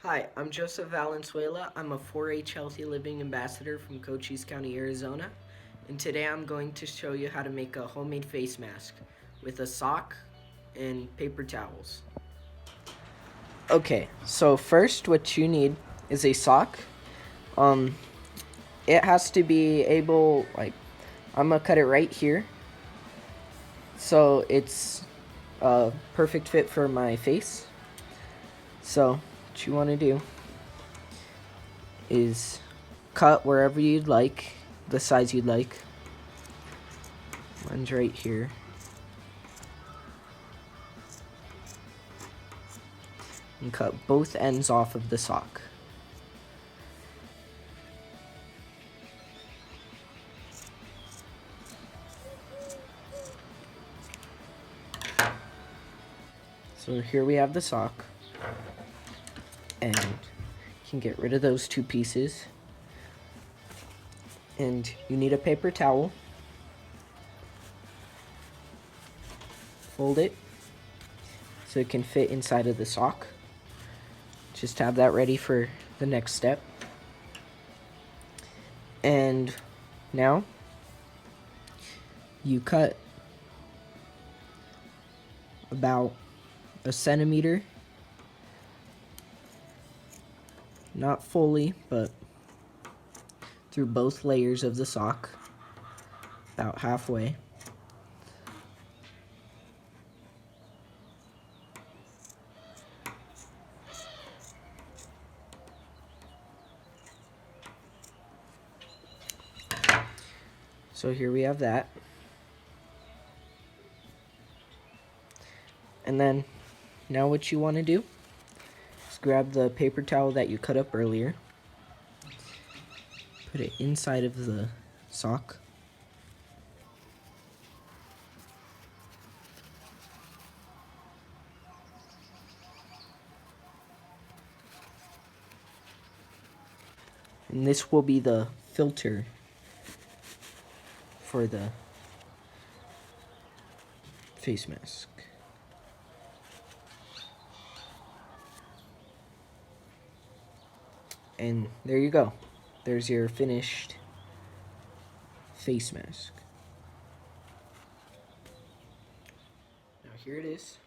Hi, I'm Joseph Valenzuela. I'm a 4-H Healthy Living Ambassador from Cochise County, Arizona. And today I'm going to show you how to make a homemade face mask with a sock and paper towels. Okay, so first what you need is a sock. It has to be able, I'm gonna cut it right here. So it's a perfect fit for my face. So what you wanna do is cut wherever you'd like, the size you'd like. Mine's right here. And cut both ends off of the sock. So here we have the sock. And you can get rid of those two pieces. And you need a paper towel. Fold it so it can fit inside of the sock. Just have that ready for the next step. And now you cut about a centimeter, not fully, but through both layers of the sock, about halfway. So here we have that. And then now what you want to do is grab the paper towel that you cut up earlier, put it inside of the sock, and this will be the filter for the face mask. And there you go. There's your finished face mask. Now here it is.